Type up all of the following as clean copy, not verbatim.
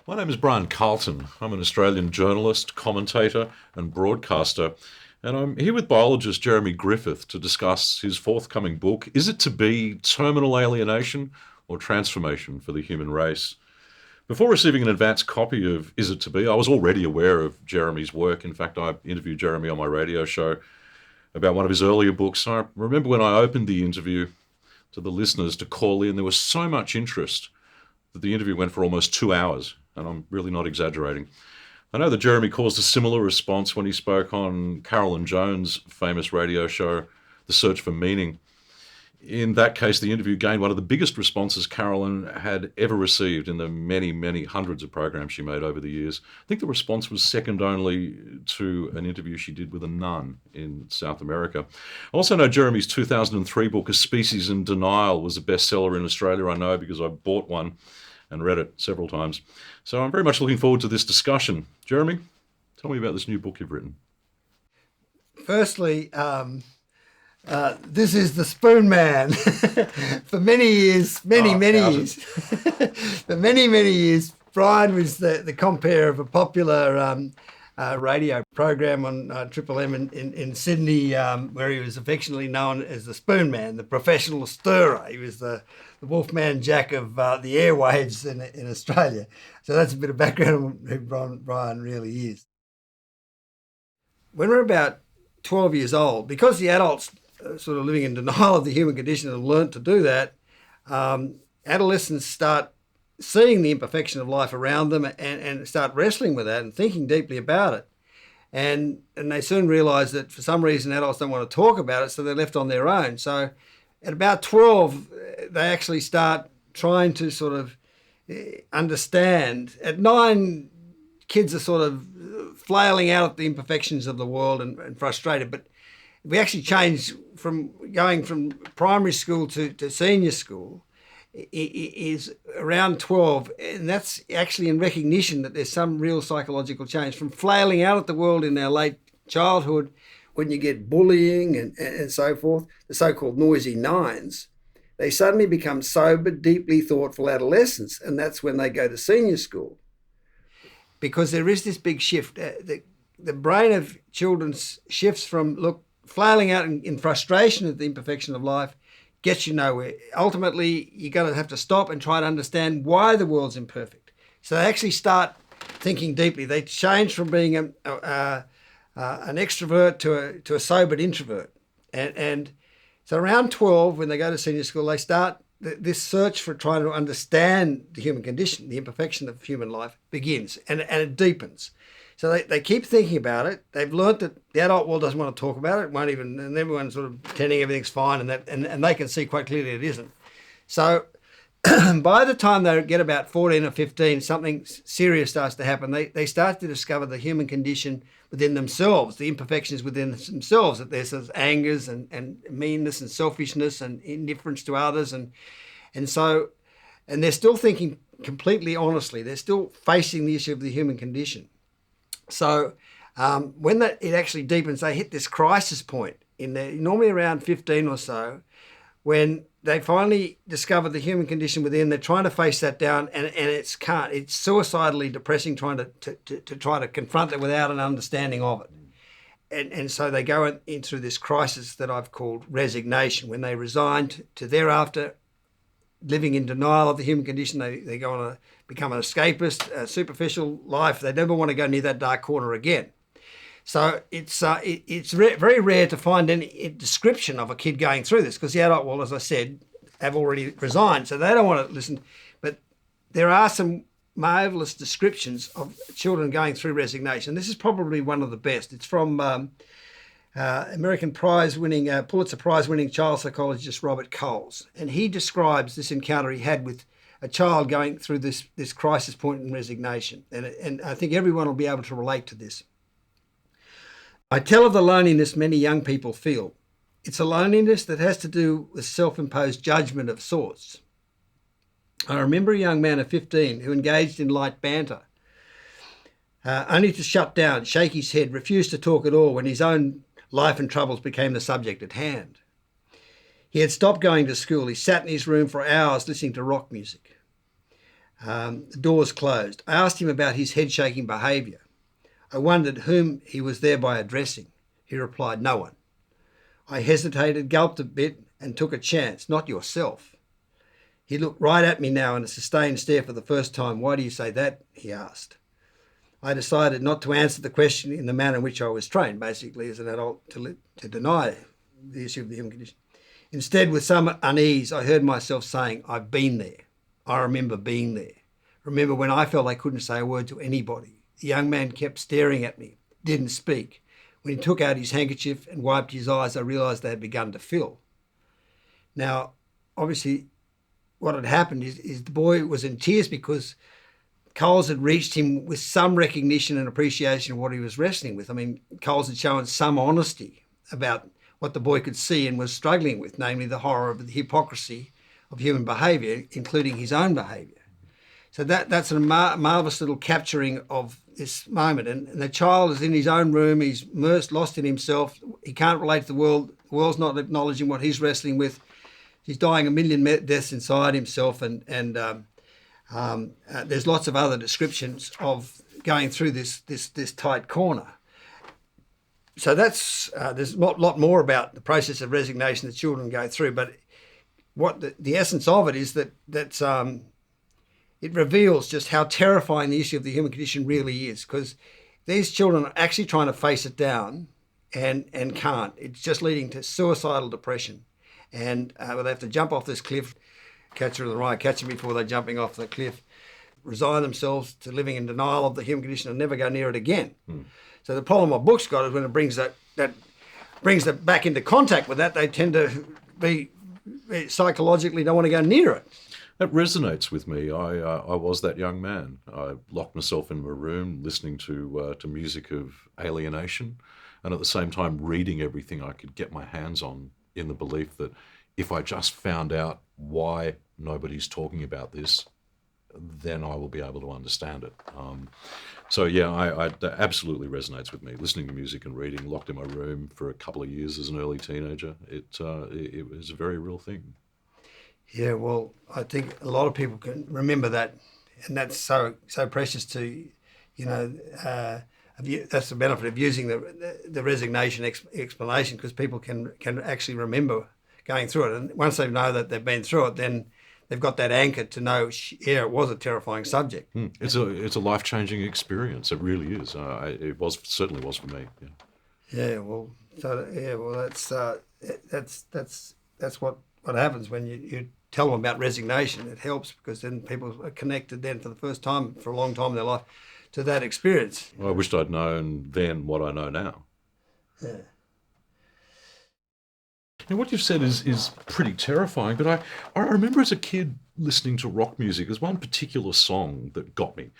My name is Brian Carlton. I'm an Australian journalist, commentator, and broadcaster, and I'm here with biologist Jeremy Griffith to discuss his forthcoming book, Is It to Be Terminal Alienation or Transformation for the Human Race? Before receiving an advance copy of Is It to Be, I was already aware of Jeremy's work. In fact, I interviewed Jeremy on my radio show about one of his earlier books. I remember when I opened the interview to the listeners to call in, there was so much interest that the interview went for almost 2 hours, and I'm really not exaggerating. I know that Jeremy caused a similar response when he spoke on Carolyn Jones' famous radio show, The Search for Meaning. In that case, the interview gained one of the biggest responses Carolyn had ever received in the many, many hundreds of programs she made over the years. I think the response was second only to an interview she did with a nun in South America. I also know Jeremy's 2003 book, A Species in Denial, was a bestseller in Australia. I know because I bought one and read it several times. So I'm very much looking forward to this discussion. Jeremy, tell me about this new book you've written. Firstly, this is the Spoon Man. For many years, for many years, Brian was the compere of a popular radio program on Triple M in Sydney, where he was affectionately known as the Spoon Man, the professional stirrer. He was the Wolfman Jack of the airwaves in Australia. So that's a bit of background on who Brian really is. When we're about 12 years old, because the adults sort of living in denial of the human condition and learnt to do that, adolescents start seeing the imperfection of life around them and start wrestling with that and thinking deeply about it. And they soon realise that for some reason adults don't want to talk about it, so they're left on their own. So at about 12, they actually start trying to sort of understand. At 9, kids are sort of flailing out at the imperfections of the world and frustrated. But we actually change from going from primary school to senior school is around 12, and that's actually in recognition that there's some real psychological change from flailing out at the world in our late childhood when you get bullying and so forth, the so-called noisy nines. They suddenly become sober, deeply thoughtful adolescents, and that's when they go to senior school. Because there is this big shift. The brain of children shifts from, flailing out in frustration at the imperfection of life gets you nowhere. Ultimately, you're going to have to stop and try to understand why the world's imperfect. So they actually start thinking deeply. They change from being an extrovert to a sobered introvert. And so around 12, when they go to senior school, they start this search for trying to understand the human condition, the imperfection of human life begins and it deepens. So they keep thinking about it. They've learnt that the adult world doesn't want to talk about it. Won't even, and everyone's sort of pretending everything's fine, and they can see quite clearly it isn't. So by the time they get about 14 or 15, something serious starts to happen. They start to discover the human condition within themselves, the imperfections within themselves, that there's sort of angers and meanness and selfishness and indifference to others, and they're still thinking completely honestly. They're still facing the issue of the human condition. So when it actually deepens, they hit this crisis point normally around 15 or so, when they finally discover the human condition within. They're trying to face that down, and it's suicidally depressing trying to try to confront it without an understanding of it. And so they go into this crisis that I've called resignation, when they resign to thereafter living in denial of the human condition. They go on become an escapist, a superficial life. They never want to go near that dark corner again. So it's very rare to find any description of a kid going through this, because the adult world, as I said, have already resigned, so they don't want to listen. But there are some marvellous descriptions of children going through resignation. This is probably one of the best. It's from American Pulitzer Prize-winning child psychologist Robert Coles, and he describes this encounter he had with a child going through this crisis point in resignation, and I think everyone will be able to relate to this. I tell of the loneliness many young people feel. It's a loneliness that has to do with self-imposed judgment of sorts. I remember a young man of 15 who engaged in light banter, only to shut down, shake his head, refuse to talk at all when his own life and troubles became the subject at hand. He had stopped going to school. He sat in his room for hours listening to rock music. The doors closed. I asked him about his head-shaking behaviour. I wondered whom he was thereby addressing. He replied, no one. I hesitated, gulped a bit, and took a chance. Not yourself. He looked right at me now in a sustained stare for the first time. Why do you say that? He asked. I decided not to answer the question in the manner in which I was trained, basically as an adult, to deny the issue of the human condition. Instead, with some unease, I heard myself saying, I've been there. I remember being there. Remember when I felt I couldn't say a word to anybody. The young man kept staring at me, didn't speak. When he took out his handkerchief and wiped his eyes, I realised they had begun to fill. Now, obviously, what had happened is the boy was in tears because Coles had reached him with some recognition and appreciation of what he was wrestling with. I mean, Coles had shown some honesty about what the boy could see and was struggling with, namely the horror of the hypocrisy of human behaviour, including his own behaviour. So that's a marvellous little capturing of this moment. And the child is in his own room, he's immersed, lost in himself, he can't relate to the world world's not acknowledging what he's wrestling with. He's dying a million deaths inside himself, and there's lots of other descriptions of going through this tight corner. So that's there's a lot more about the process of resignation that children go through, but what the essence of it is that it reveals just how terrifying the issue of the human condition really is, because these children are actually trying to face it down and can't. It's just leading to suicidal depression, and they have to jump off this cliff, catch her in the rye, catch them before they're jumping off the cliff, resign themselves to living in denial of the human condition and never go near it again. So the problem my book's got is when it brings that brings them back into contact with that, they tend to be psychologically don't want to go near it. That resonates with me. I was that young man. I locked myself in my room listening to music of alienation, and at the same time reading everything I could get my hands on, in the belief that if I just found out why nobody's talking about this, then I will be able to understand it. So yeah, that absolutely resonates with me. Listening to music and reading, locked in my room for a couple of years as an early teenager, it was a very real thing. Yeah, well, I think a lot of people can remember that, and that's so precious to, that's the benefit of using the resignation explanation, because people can actually remember going through it, and once they know that they've been through it, then they've got that anchor to know, yeah, it was a terrifying subject. It's a life-changing experience. It really is. It certainly was for me. Yeah. That's what happens when you tell them about resignation. It helps, because then people are connected then for the first time for a long time in their life to that experience. Well, I wished I'd known then what I know now. Yeah. And what you've said is pretty terrifying, but I remember as a kid listening to rock music. There's one particular song that got me,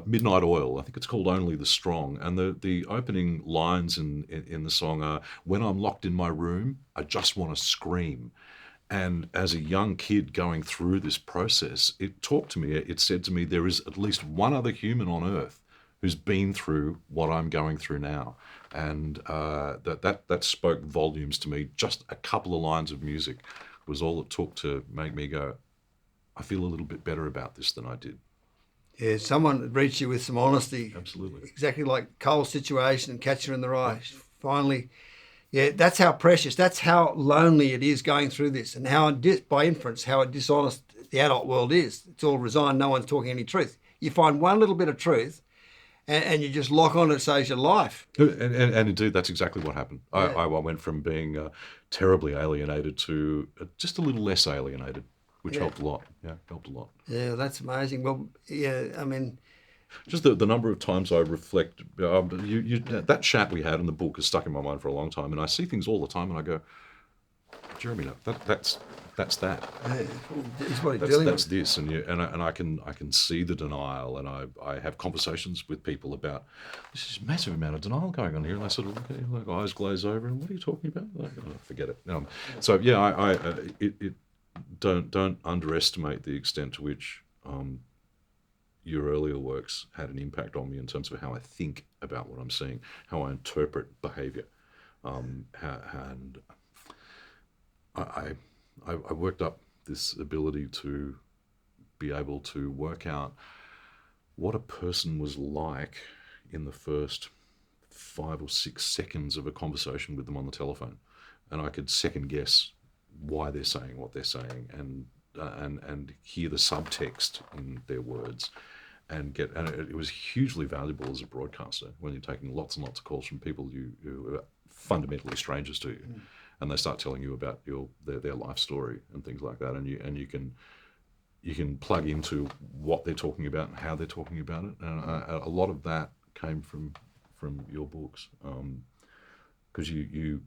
Midnight Oil. I think it's called Only the Strong. And the opening lines in the song are, when I'm locked in my room, I just want to scream. And as a young kid going through this process, it talked to me, it said to me, there is at least one other human on earth who's been through what I'm going through now. And that spoke volumes to me. Just a couple of lines of music was all it took to make me go, I feel a little bit better about this than I did. Yeah, someone reached you with some honesty. Absolutely. Exactly like Cole's situation and Catcher in the Rye. Yeah. Finally, yeah, that's how precious, that's how lonely it is going through this, and how, by inference, how dishonest the adult world is. It's all resigned, no one's talking any truth. You find one little bit of truth, and you just lock on it, saves your life. And indeed, that's exactly what happened. Yeah. I went from being terribly alienated to just a little less alienated, which helped a lot. Yeah, helped a lot. Yeah, that's amazing. Well, yeah, I mean, just the number of times I reflect, that chat we had in the book has stuck in my mind for a long time, and I see things all the time, and I go, Jeremy, that's that. Yeah, that's this, and I can see the denial, and I have conversations with people about this massive amount of denial going on here, and I sort of like eyes glaze over, and what are you talking about? Forget it. So yeah, don't underestimate the extent to which your earlier works had an impact on me in terms of how I think about what I'm seeing, how I interpret behaviour, and I worked up this ability to be able to work out what a person was like in the first 5 or 6 seconds of a conversation with them on the telephone, and I could second guess why they're saying what they're saying, and hear the subtext in their words, and it was hugely valuable as a broadcaster when you're taking lots and lots of calls from people who are fundamentally strangers to you, and they start telling you about their life story and things like that, and you can plug into what they're talking about and how they're talking about it, and a lot of that came from your books, because you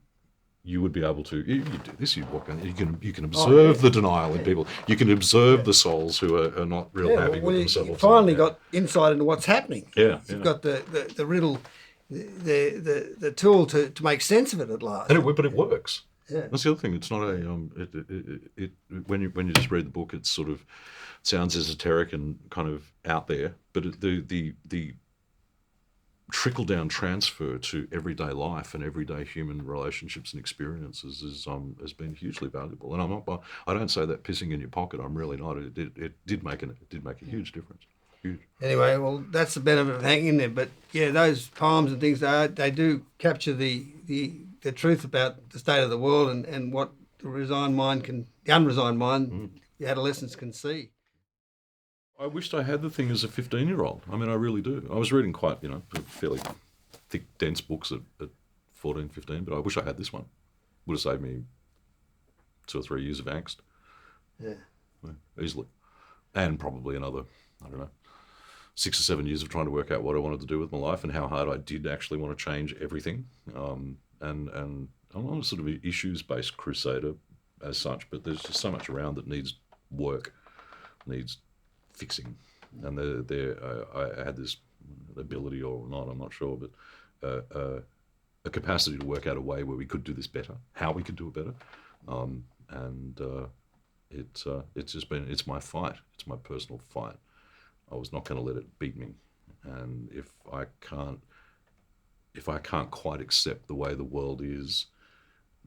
would be able to, you do this, you walk in, you can observe the denial in people, you can observe the souls who are not real happy with themselves. You finally got insight into what's happening. You've got the riddle, the tool to make sense of it at last. But it works. Yeah. That's the other thing. It's not a when you just read the book, it sort of sounds esoteric and kind of out there, but the trickle-down transfer to everyday life and everyday human relationships and experiences has been hugely valuable. And I don't say that pissing in your pocket. I'm really not. It did make a huge difference. Huge. Anyway, well, that's the benefit of hanging in there. But yeah, those poems and things, they do capture the truth about the state of the world and what the unresigned mind, the adolescents can see. I wished I had the thing as a 15-year-old. I mean, I really do. I was reading quite, fairly thick, dense books at 14, 15, but I wish I had this one. Would have saved me 2 or 3 years of angst. Yeah, easily. And probably another, 6 or 7 years of trying to work out what I wanted to do with my life and how hard I did actually want to change everything. And I'm not a sort of issues-based crusader as such, but there's just so much around that needs work, needs fixing, and I had this ability or not, I'm not sure, but a capacity to work out a way where we could do this better, how we could do it better, it's my fight, it's my personal fight. I was not going to let it beat me, and if I can't quite accept the way the world is,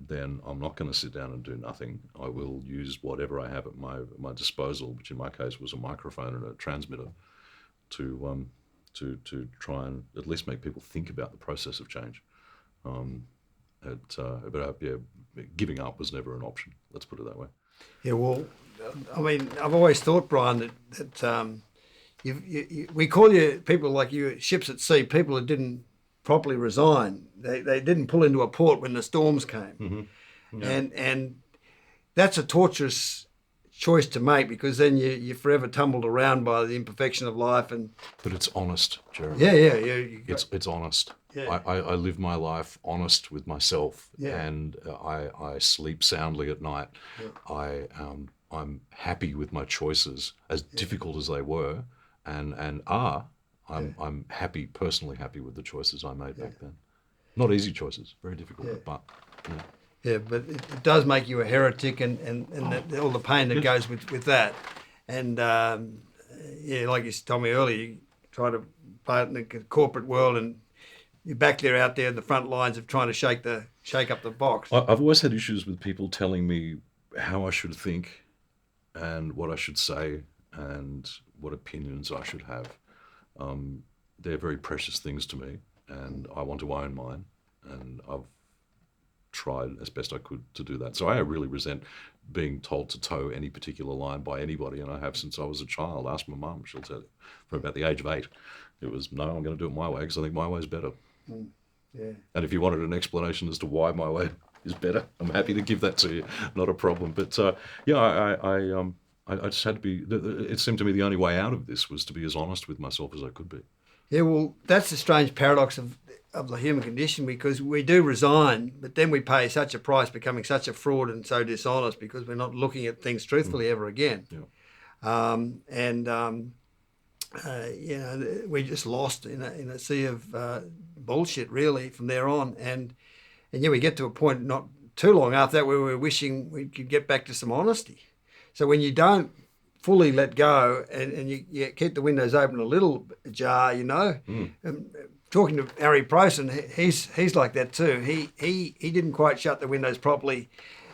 then I'm not going to sit down and do nothing. I will use whatever I have at my disposal, which in my case was a microphone and a transmitter, to try and at least make people think about the process of change. Giving up was never an option. Let's put it that way. Yeah, well, I mean, I've always thought, Brian, that we call you people like you ships at sea, people who didn't properly resign. They didn't pull into a port when the storms came. Mm-hmm. Yeah. And that's a torturous choice to make, because then you're forever tumbled around by the imperfection of life. But it's honest, Jeremy. Yeah. It's honest. Yeah. I live my life honest with myself, yeah. and I sleep soundly at night. Yeah. I'm happy with my choices, as difficult as they were, and are. I'm happy, personally happy with the choices I made back then. Not easy choices, very difficult, but. Yeah, but it does make you a heretic, and all the pain that goes with that. And like you told me earlier, you try to play it in the corporate world, and you're back there out there in the front lines of trying to shake up the box. I've always had issues with people telling me how I should think and what I should say and what opinions I should have. They're very precious things to me, and I want to own mine, and I've tried as best I could to do that. So I really resent being told to toe any particular line by anybody, and I have since I was a child. Ask my mum, she'll tell you. From about the age of 8, it was, no, I'm going to do it my way because I think my way is better. Yeah. And if you wanted an explanation as to why my way is better, I'm happy to give that to you. Not a problem. But I just had to be. It seemed to me the only way out of this was to be as honest with myself as I could be. Yeah, well, that's the strange paradox of the human condition, because we do resign, but then we pay such a price, becoming such a fraud and so dishonest, because we're not looking at things truthfully ever again. Yeah. We're just lost in a sea of bullshit, really, from there on. And we get to a point not too long after that where we're wishing we could get back to some honesty. So when you don't fully let go and you keep the windows open a little ajar, talking to Harry Prosen, he's like that too. He didn't quite shut the windows properly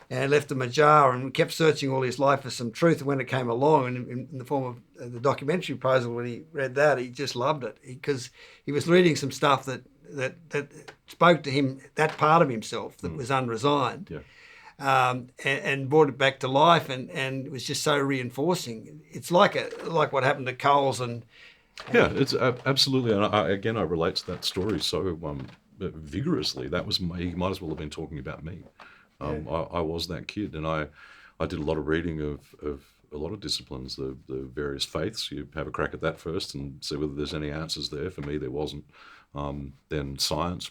and left him ajar and kept searching all his life for some truth. And when it came along, and in the form of the documentary proposal, when he read that, he just loved it because he was reading some stuff that spoke to him, that part of himself that was unresigned. Yeah. And brought it back to life, and it was just so reinforcing. It's like what happened to Coles and yeah, it's absolutely. And I relate to that story so vigorously. That was he might as well have been talking about me. I was that kid, and I did a lot of reading of a lot of disciplines, the various faiths. You have a crack at that first and see whether there's any answers there. For me, there wasn't. Then science,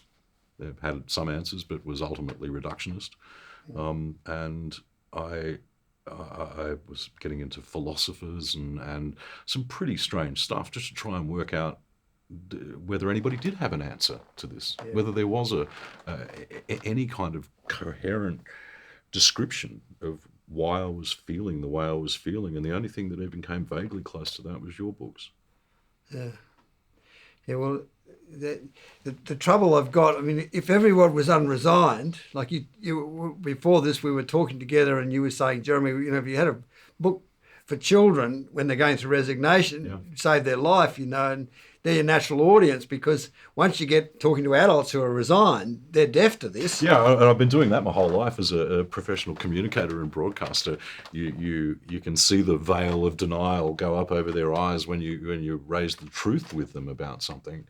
they've had some answers, but was ultimately reductionist. And I was getting into philosophers and some pretty strange stuff just to try and work out whether anybody did have an answer to this, whether there was any kind of coherent description of why I was feeling the way I was feeling. And the only thing that even came vaguely close to that was your books. Yeah. Well, the trouble I've got, I mean, if everyone was unresigned, like you before this, we were talking together and you were saying, Jeremy, if you had a book for children when they're going through resignation, save their life, and they're your natural audience, because once you get talking to adults who are resigned, they're deaf to this. Yeah, and I've been doing that my whole life as a professional communicator and broadcaster. You can see the veil of denial go up over their eyes when you raise the truth with them about something,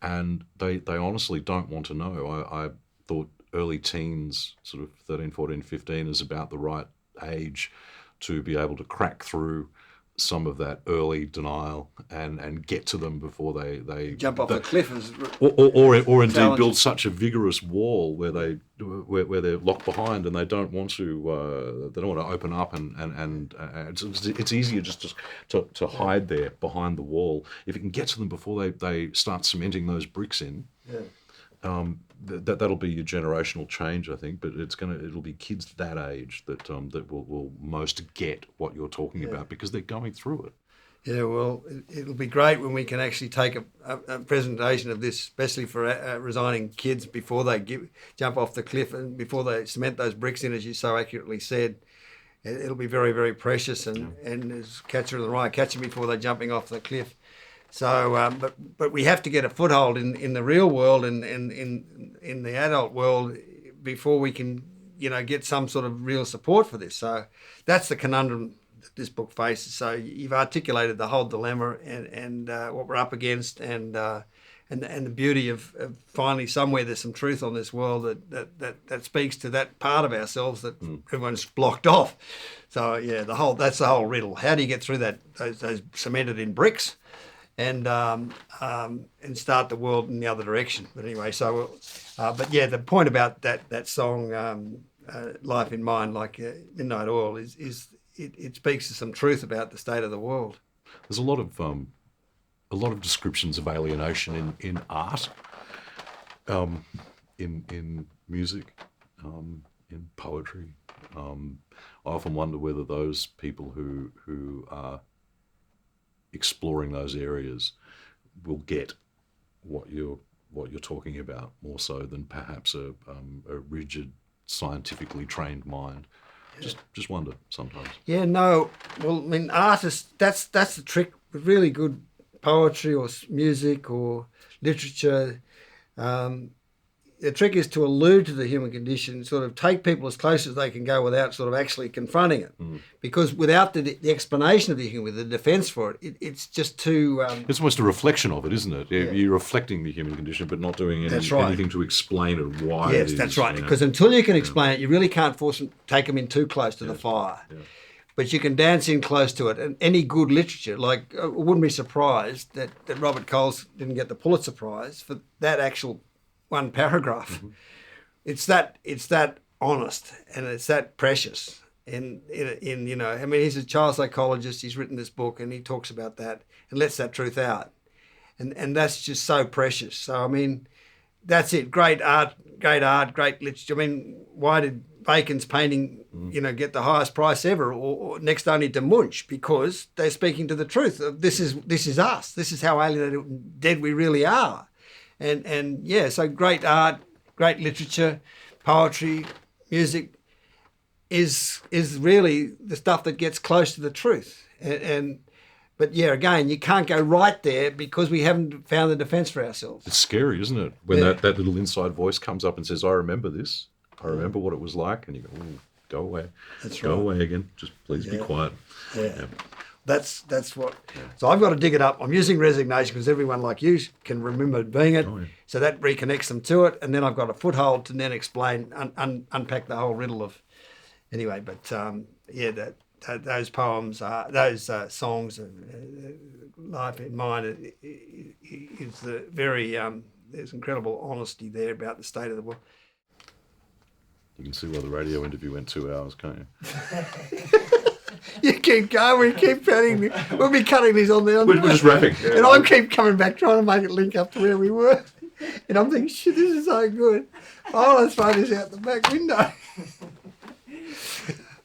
and they honestly don't want to know. I thought early teens, sort of 13, 14, 15, is about the right age to be able to crack through some of that early denial and get to them before they jump off the cliff, or indeed build such a vigorous wall where they're locked behind and they don't want to open up and it's easier just to hide there behind the wall. If you can get to them before they start cementing those bricks in. That'll be your generational change, I think. But it'll be kids that age that will most get what you're talking about because they're going through it. Yeah, well, it'll be great when we can actually take a presentation of this, especially for resigning kids before they jump off the cliff and before they cement those bricks in, as you so accurately said. It'll be very, very precious and as Catcher in the Rye, catch them before they're jumping off the cliff. So, but we have to get a foothold in the real world and in the adult world before we can, get some sort of real support for this. So that's the conundrum that this book faces. So you've articulated the whole dilemma and what we're up against and the beauty of finally somewhere there's some truth on this world that speaks to that part of ourselves that everyone's blocked off. So yeah, that's the whole riddle. How do you get through those cemented in bricks? And start the world in the other direction. But anyway, the point about that song, "Life in Mind," like Midnight Oil, is it speaks to some truth about the state of the world. There's a lot of descriptions of alienation in art, in music, in poetry. I often wonder whether those people who are exploring those areas will get what you're talking about more so than perhaps a rigid, scientifically trained mind. Just wonder sometimes. Yeah, no. Well, I mean, artists. That's the trick with really good poetry or music or literature. The trick is to allude to the human condition, sort of take people as close as they can go without sort of actually confronting it. Because without the explanation of the human, the defence for it, it's just too... It's almost a reflection of it, isn't it? Yeah. You're reflecting the human condition, but not doing anything to explain it, why it is. Yes, that's right. Because until you can explain it, you really can't take them in too close to the fire. Yeah. But you can dance in close to it. And any good literature, like I wouldn't be surprised that Robert Coles didn't get the Pulitzer Prize for that actual one paragraph. It's that honest and it's that precious. And he's a child psychologist. He's written this book and he talks about that and lets that truth out. And that's just so precious. So I mean, that's it. Great art, great literature. I mean, why did Bacon's painting, get the highest price ever, or next only to Munch? Because they're speaking to the truth. This is us. This is how alienated and dead we really are. So great art, great literature, poetry, music. is really the stuff that gets close to the truth. But yeah, again, you can't go right there because we haven't found the defence for ourselves. It's scary, isn't it? When that little inside voice comes up and says, I remember this. I remember what it was like. And you go, "Ooh, go away. That's go right. away again. Just please be quiet." Yeah. That's what. So I've got to dig it up. I'm using resignation because everyone like you can remember being it. Oh, yeah. So that reconnects them to it. And then I've got a foothold to then explain, unpack the whole riddle of... Anyway, but those poems, those songs, Life in Mind, is the very... there's incredible honesty there about the state of the world. You can see why the radio interview went 2 hours, can't you? You keep going, we keep cutting. We'll be cutting these on the... We're just wrapping. And I keep coming back trying to make it link up to where we were. And I'm thinking, shit, this is so good. Oh, let's throw this out the back window.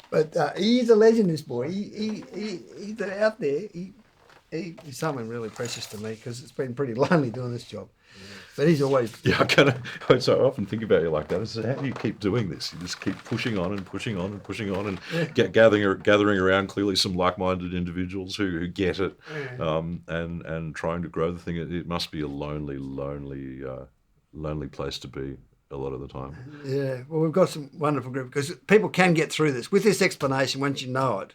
But he's a legend, this boy. He's out there. He's someone really precious to me because it's been pretty lonely doing this job. But he's always... Yeah, I often think about you like that. I say, how do you keep doing this? You just keep pushing on and pushing on and pushing on and gathering around clearly some like-minded individuals who get it, and trying to grow the thing. It must be a lonely place to be a lot of the time. Yeah, well, we've got some wonderful group because people can get through this. With this explanation, once you know it,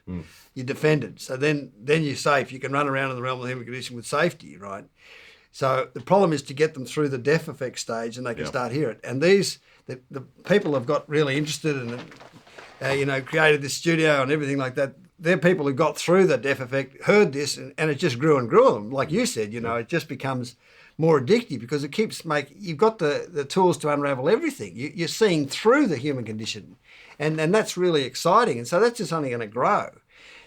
you defend it. So then you're safe. You can run around in the realm of the human condition with safety, right? So the problem is to get them through the deaf effect stage and they can start hear it. And the people have got really interested and, created this studio and everything like that. They're people who got through the deaf effect, heard this, and it just grew and grew on them. Like you said, it just becomes more addictive because it keeps you've got the tools to unravel everything. You're seeing through the human condition. And that's really exciting. And so that's just only going to grow.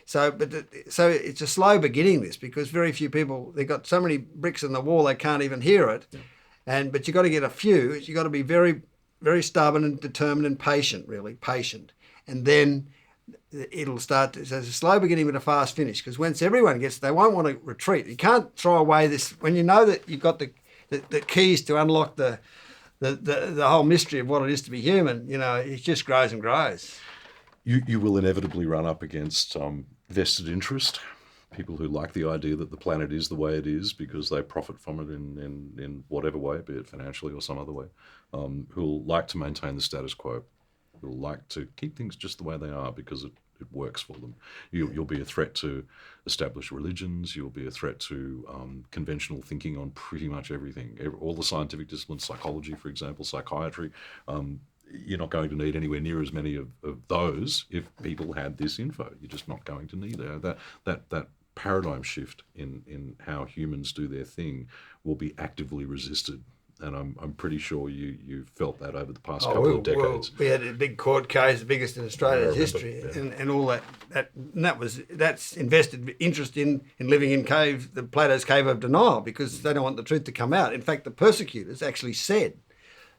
So it's a slow beginning, this, because very few people, they've got so many bricks in the wall they can't even hear it. Yeah. But you've got to get a few. You've got to be very, very stubborn and determined and patient, really, patient. And then it'll start to... So it's a slow beginning with a fast finish, because once everyone gets, they won't want to retreat. You can't throw away this... When you know that you've got the keys to unlock the whole mystery of what it is to be human, it just grows and grows. You will inevitably run up against vested interest, people who like the idea that the planet is the way it is because they profit from it in whatever way, be it financially or some other way, who'll like to maintain the status quo, who'll like to keep things just the way they are because it works for them. You'll be a threat to established religions, you'll be a threat to conventional thinking on pretty much everything. All the scientific disciplines, psychology, for example, psychiatry, you're not going to need anywhere near as many of those if people had this info. You're just not going to need that paradigm shift in how humans do their thing will be actively resisted. And I'm pretty sure you felt that over the past couple of decades. Well, we had a big court case, the biggest in Australia's history, and all that's invested interest in living in the Plato's cave of denial, because they don't want the truth to come out. In fact, the persecutors actually said,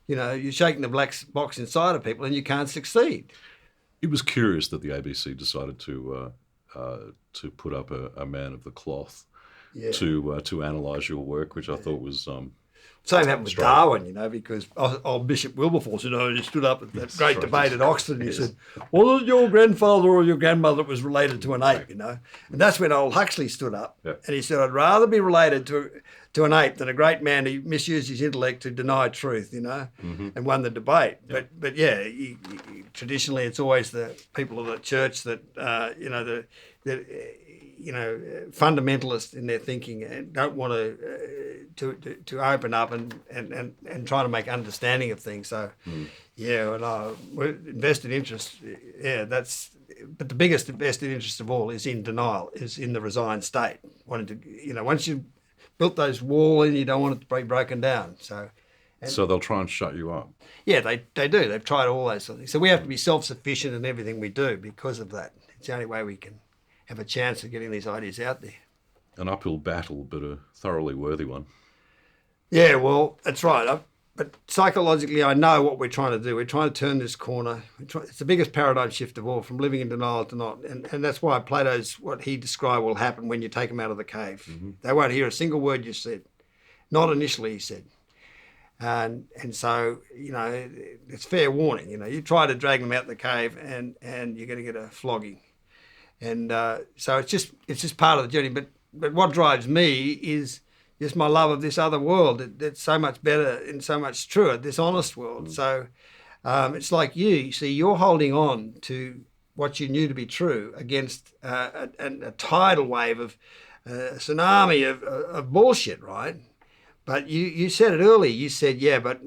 you're shaking the black box inside of people and you can't succeed. It was curious that the ABC decided to put up a man of the cloth to analyse your work, which I thought was... Same happened with Darwin, because old Bishop Wilberforce, he stood up at that great debate at Oxford and he said, was it your grandfather or your grandmother that was related to an ape, And that's when old Huxley stood up and he said, I'd rather be related to an ape than a great man who misused his intellect to deny truth, and won the debate. But traditionally it's always the people of the church that, fundamentalist in their thinking and don't want to open up and try to make understanding of things. So, invested interest, but the biggest invested interest of all is in denial, is in the resigned state. Wanting to, once you've built those walls in, you don't want it to be broken down. So they'll try and shut you up. Yeah, they do. They've tried all those sort of things. So we have to be self-sufficient in everything we do because of that. It's the only way we can have a chance of getting these ideas out there. An uphill battle, but a thoroughly worthy one. Yeah, well, that's right. But psychologically, I know what we're trying to do. We're trying to turn this corner. It's the biggest paradigm shift of all, from living in denial to not. And that's why Plato's, what he described will happen when you take them out of the cave. Mm-hmm. They won't hear a single word you said. Not initially, he said. And so, it's fair warning. You try to drag them out the cave, and you're going to get a flogging. And so it's just part of the journey. But what drives me is just my love of this other world. That's so much better and so much truer, this honest world. So it's like you see, you're holding on to what you knew to be true against a tidal wave of a tsunami of bullshit, right? But you said it earlier. You said, yeah, but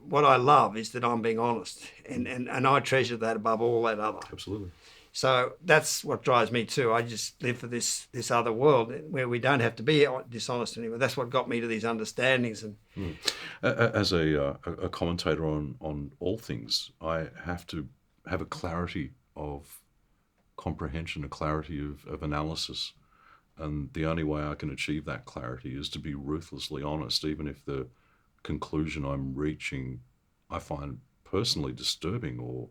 what I love is that I'm being honest, and I treasure that above all that other. Absolutely. So that's what drives me too. I just live for this other world where we don't have to be dishonest anymore. That's what got me to these understandings. And as a commentator on all things, I have to have a clarity of comprehension, a clarity of analysis. And the only way I can achieve that clarity is to be ruthlessly honest, even if the conclusion I'm reaching I find personally disturbing or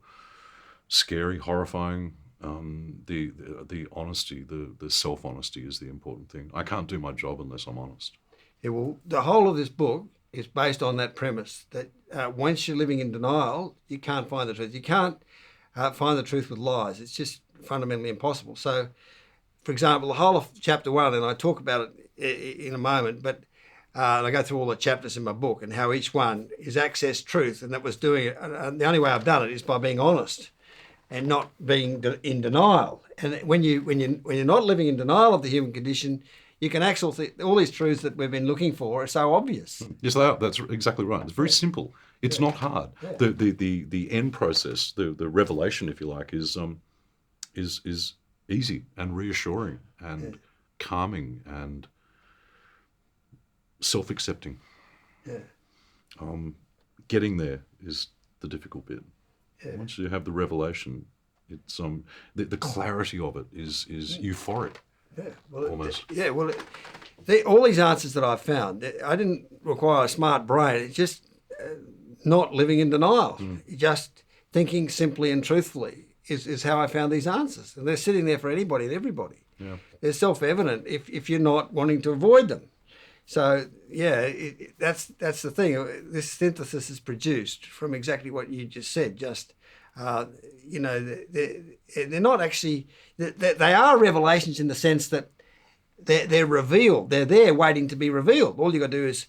scary, horrifying. The honesty, the self-honesty is the important thing. I can't do my job unless I'm honest. Yeah, well, the whole of this book is based on that premise that once you're living in denial, you can't find the truth. You can't find the truth with lies. It's just fundamentally impossible. So, for example, the whole of chapter 1, and I talk about it in a moment, but I go through all the chapters in my book and how each one is access truth, and that was doing it. And the only way I've done it is by being honest and not being in denial. And when you're not living in denial of the human condition, you can access all these truths that we've been looking for are so obvious. Yes, they are. That's exactly right. It's very simple. It's not hard. Yeah. The end process, the revelation, if you like, is easy and reassuring and calming and self-accepting. Yeah. Getting there is the difficult bit. Yeah. Once you have the revelation, it's the clarity of it is euphoric. Yeah, well, almost. All these answers that I've found, I didn't require a smart brain. It's just not living in denial. Just thinking simply and truthfully is how I found these answers. And they're sitting there for anybody and everybody. Yeah. They're self-evident if you're not wanting to avoid them. So, that's the thing. This synthesis is produced from exactly what you just said. Just, they're not actually, they are revelations in the sense that they're revealed. They're there waiting to be revealed. All you got to do is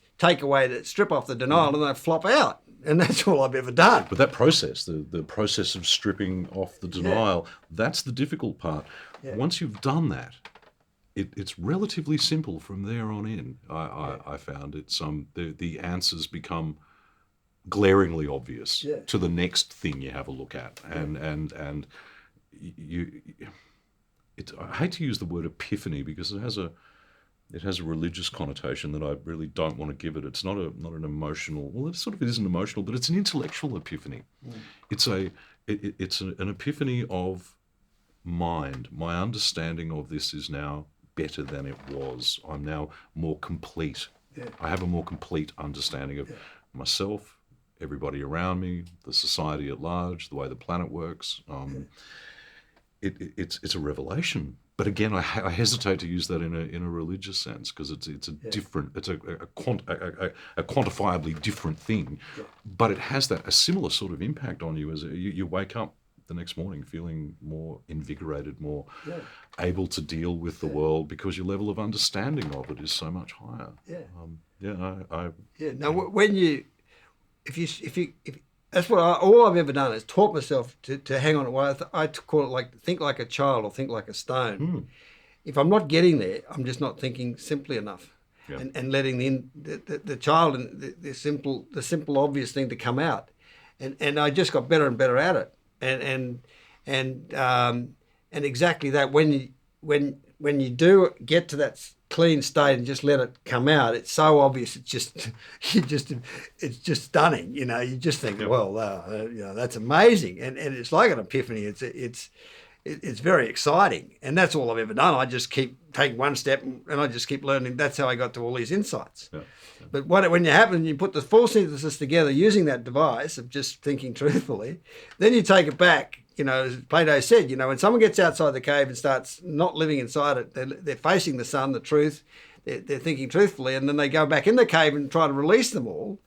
strip off the denial and they flop out. And that's all I've ever done. But that process, the process of stripping off the denial, that's the difficult part. Yeah. Once you've done that, it's relatively simple from there on in. I found it's the answers become glaringly obvious to the next thing you have a look at, and I hate to use the word epiphany because it has a religious connotation that I really don't want to give it. It's not an emotional. Well, it sort of isn't emotional, but it's an intellectual epiphany. It's an epiphany of mind. My understanding of this is now better than it was. I'm now more complete. Yeah. I have a more complete understanding of myself, everybody around me, the society at large, the way the planet works. It's a revelation. But again, I hesitate to use that in a religious sense because it's a different, it's a quantifiably different thing. Yeah. But it has a similar sort of impact on you as you wake up the next morning feeling more invigorated, more able to deal with the world because your level of understanding of it is so much higher. Now, when if that's what all I've ever done is taught myself to hang on. I call it like think like a child or think like a stone. If I'm not getting there, I'm just not thinking simply enough, and letting the child and the simple obvious thing to come out, and I just got better and better at it. And exactly that when you do get to that clean state and just let it come out, it's so obvious. It's just stunning. You just think, well, that's amazing, and it's like an epiphany. It's very exciting, and that's all I've ever done. I just keep taking one step, and I just keep learning. That's how I got to all these insights. Yeah. But when you put the full synthesis together using that device of just thinking truthfully, then you take it back. As Plato said, when someone gets outside the cave and starts not living inside it, they're facing the sun, the truth, they're thinking truthfully, and then they go back in the cave and try to release them all.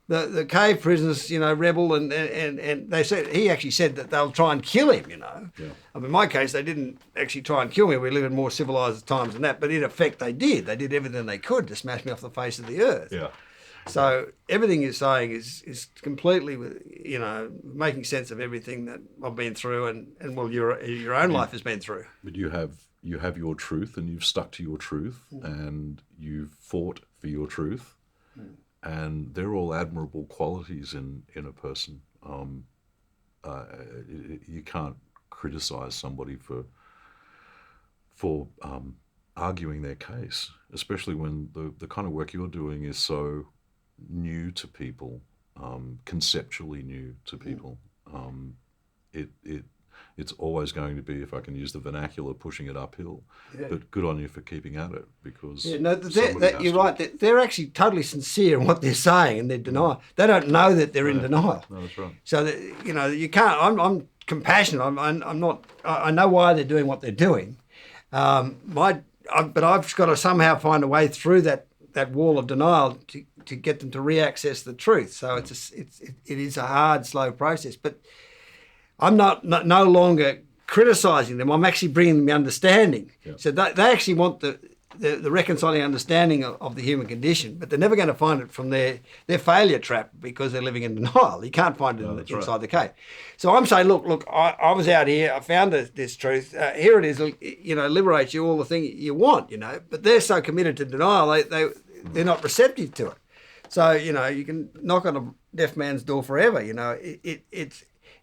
the cave prisoners, rebel, and they said he actually said that they'll try and kill him. Yeah. I mean, in my case, they didn't actually try and kill me. We live in more civilized times than that, but in effect, they did. They did everything they could to smash me off the face of the earth. Yeah. So everything you're saying is completely, making sense of everything that I've been through, and well, your own life has been through. But you have your truth, and you've stuck to your truth, and you've fought for your truth, and they're all admirable qualities in a person. You can't criticize somebody for arguing their case, especially when the kind of work you're doing is so new to people, conceptually new to people. It's always going to be, if I can use the vernacular, pushing it uphill. Yeah. But good on you for keeping at it, because you're right. They're actually totally sincere in what they're saying, and they're denying. They don't know that they're in denial. No, that's right. So that, you can't. I'm compassionate. I'm not. I know why they're doing what they're doing. But I've got to somehow find a way through that wall of denial to get them to re-access the truth. So it is a hard, slow process. But I'm no longer criticising them. I'm actually bringing them the understanding. Yeah. So they actually want the reconciling understanding of the human condition, but they're never going to find it from their failure trap, because they're living in denial. You can't find it inside the cave. So I'm saying, look, I was out here, I found this truth. Here it is, liberates you all the thing you want, But they're so committed to denial, they're not receptive to it. So, you can knock on a deaf man's door forever,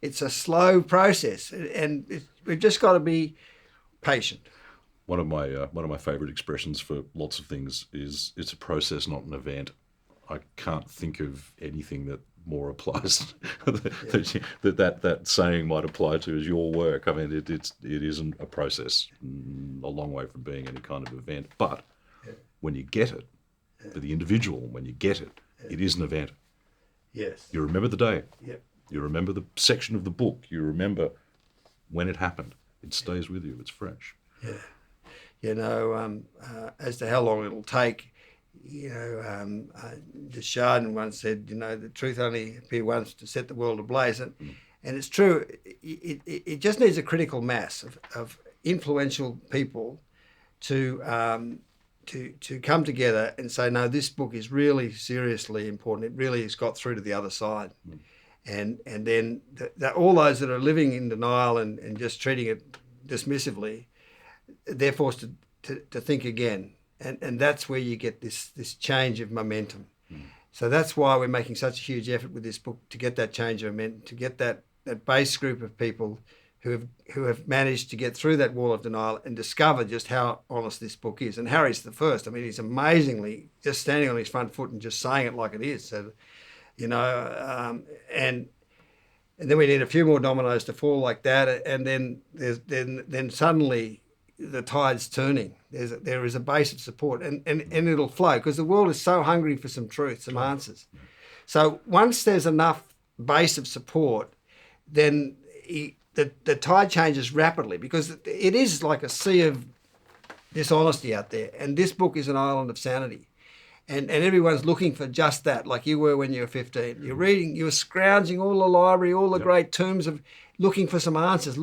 It's a slow process, and we've just got to be patient. One of my favourite expressions for lots of things is it's a process, not an event. I can't think of anything that more applies that saying might apply to as your work. I mean, it isn't a process, a long way from being any kind of event. But when you get it, for the individual, when you get it, it is an event. Yes. You remember the day. Yep. You remember the section of the book. You remember when it happened. It stays with you. It's fresh. Yeah. As to how long it'll take, Desjardins once said, the truth only appeared once to set the world ablaze. And it's true. It just needs a critical mass of influential people to come together and say, no, this book is really seriously important. It really has got through to the other side. And then all those that are living in denial and just treating it dismissively, they're forced to think again. And that's where you get this change of momentum. So that's why we're making such a huge effort with this book, to get that change of momentum, to get that base group of people who have managed to get through that wall of denial and discover just how honest this book is. And Harry's the first. I mean, he's amazingly just standing on his front foot and just saying it like it is. So, and then we need a few more dominoes to fall like that, and then suddenly the tide's turning. There is a base of support, and it'll flow, because the world is so hungry for some truth, some answers. So once there's enough base of support, then the tide changes rapidly, because it is like a sea of dishonesty out there, and this book is an island of sanity. And everyone's looking for just that, like you were when you were 15. You're reading, you were scrounging all the library, all the great tombs, of looking for some answers. I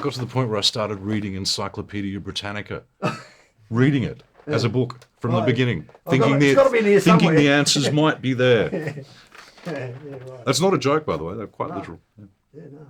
got to the point where I started reading Encyclopedia Britannica, reading it as a book from the beginning, thinking the answers might be there. Right. That's not a joke, by the way. They're quite literal. Yeah, no.